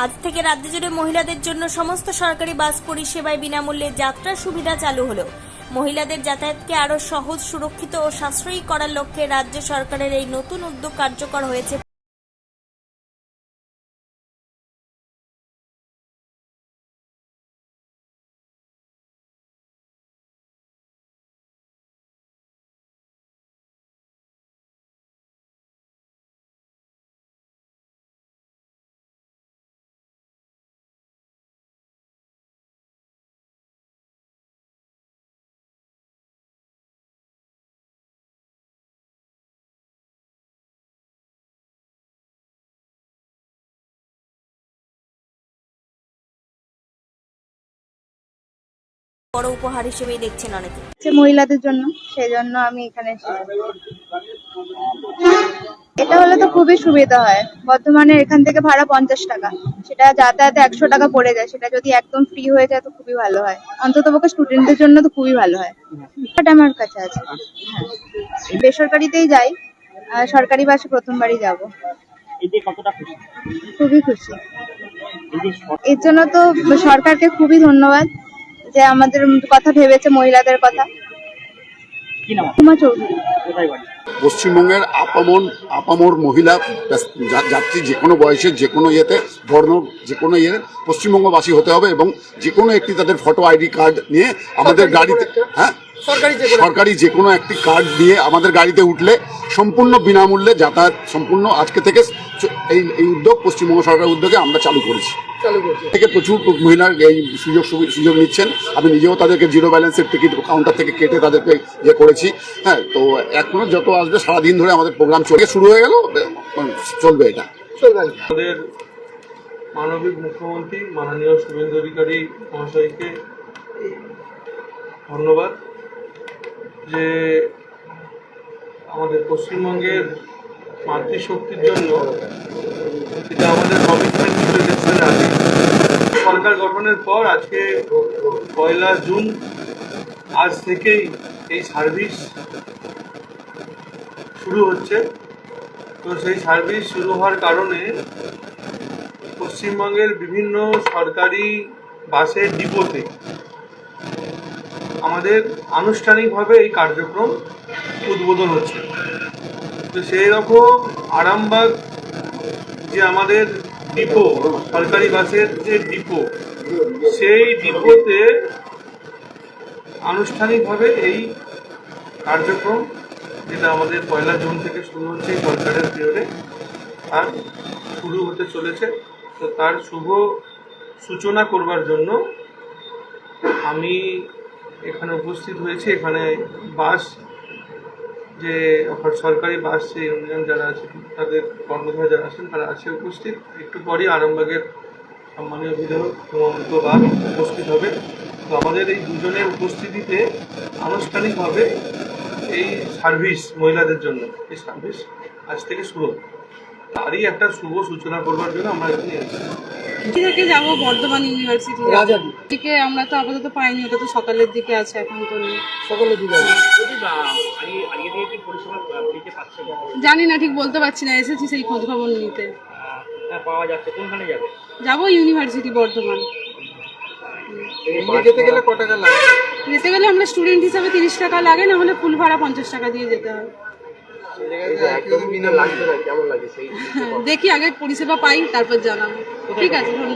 আজ থেকে রাজ্য জুড়ে মহিলাদের জন্য সমস্ত সরকারি বাস পরিষেবায় বিনামূল্যে যাত্রার সুবিধা চালু হলো। মহিলাদের যাতায়াতকে আরও সহজ, সুরক্ষিত ও সাশ্রয়ী করার লক্ষ্যে রাজ্য সরকারের এই নতুন উদ্যোগ কার্যকর হয়েছে। বড় উপহার হিসেবেই দেখছেন অনেকে। মহিলাদের জন্য, সেই জন্য আমি এখানে এসেছি। এটা হলে তো খুবই সুবিধা হয়। বর্তমানে এখান থেকে ভাড়া 50 টাকা, সেটা যাতায়াতে 100 টাকা পড়ে যায়। সেটা যদি একদম ফ্রি হয়ে যায় তো খুবই ভালো হয়, অন্তত পক্ষে স্টুডেন্টদের জন্য তো খুবই ভালো হয়। বাট আমার কাছে আছে, হ্যাঁ, বেসরকারিতেই যাই, আর সরকারি বাসে প্রথমবারই যাব। খুবই খুশি। এর জন্য তো সরকারকে খুবই ধন্যবাদ যে আমাদের কথা ভেবেছে, মহিলাদের কথা। উমা চৌধুরী। পশ্চিমবঙ্গের আপামর মহিলা যাত্রী যে কোনো বয়সের, যে কোনো ইয়েতে, বর্ণ, যে কোনো ইয়ে পশ্চিমবঙ্গবাসী হতে হবে এবং যে কোনো একটি তাদের ফটো আইডি কার্ড নিয়ে আমাদের গাড়িতে, হ্যাঁ, সরকারি যে কোনো একটি কার্ড দিয়ে আমাদের গাড়িতে উঠলে সম্পূর্ণ বিনামূল্যে যাতায়াত সম্পূর্ণ আজকে থেকে এই উদ্যোগ পশ্চিমবঙ্গ সরকারের উদ্যোগে আমরা চালু করেছি। থেকে প্রচুর মহিলার এই সুযোগ নিচ্ছেন। আমি নিজেও তাদেরকে জিরো ব্যালেন্সের টিকিট কাউন্টার থেকে কেটে তাদেরকে ইয়ে করেছি। হ্যাঁ, তো এখনো যত আসবে সারাদিন ধরে আমাদের প্রোগ্রাম শুরু হয়ে গেল, চলবে এটা। আমাদের মাননীয় মুখ্যমন্ত্রী মাননীয় শুভেন্দু অধিকারী মহাশয়কে ধন্যবাদ যে আমাদের পশ্চিমবঙ্গের মাতৃশক্তির জন্য এটা আমাদের কমিটমেন্ট ছিল ইলেকশনের আগে। সরকার গঠনের পর আজকে 1 জুন আজ থেকেই এই সার্ভিস শুরু হচ্ছে। তো সেই সার্ভিস শুরু হওয়ার কারণে পশ্চিমবঙ্গের বিভিন্ন সরকারি বাসের ডিপোতে আমাদের আনুষ্ঠানিকভাবে এই কার্যক্রম উদ্বোধন হচ্ছে। তো সেই রকম আরামবাগ যে আমাদের ডিপো, সরকারি বাসের যে ডিপো, সেই ডিপোতে আনুষ্ঠানিকভাবে এই কার্যক্রম, যেটা আমাদের 1 জুন থেকে শুরু হচ্ছে সরকারের পিরিয়ডে, আর শুরু হতে চলেছে। তো তার শুভ সূচনা করবার জন্য আমি এখানে উপস্থিত হয়েছি। এখানে বাস, যে সরকারি বাস যে ইউনিয়ন যারা আছে, তাদের কর্মধারী যারা আছেন, তারা আছে উপস্থিত। একটু পরই আরামবাগের সম্মানীয় বিধায়ক হিমন্ত বাগ উপস্থিত হবে। তো আমাদের এই দুজনের উপস্থিতিতে আনুষ্ঠানিকভাবে এই সার্ভিস মহিলাদের জন্য এই সার্ভিস আজ থেকে শুরু হবে। তারই একটা শুভ সূচনা করবার জন্য আমরা এখানে এসেছি। থেকে যাবো বর্ধমান ইউনিভার্সিটি থেকে। আমরা তো আপাতত পাইনি, ওটা তো সকালের দিকে আছে, এখন তো নেই। সকালের দিকে জানি না, ঠিক বলতে পারছি না। এসেছি সেই খোঁজ খবর নিতে। পাওয়া যাচ্ছে কোনখানে যাবে? যাবো ইউনিভার্সিটি বর্ধমান। যেতে গেলে কত টাকা লাগে? যেতে গেলে আমরা স্টুডেন্ট হিসাবে 30 টাকা লাগে, না হলে ফুল ভাড়া 50 টাকা দিয়ে যেতে হয়। কেমন লাগে সেই? দেখি আগে পরিষেবা পাই, তারপর জানাবো। ঠিক আছে, ধন্যবাদ।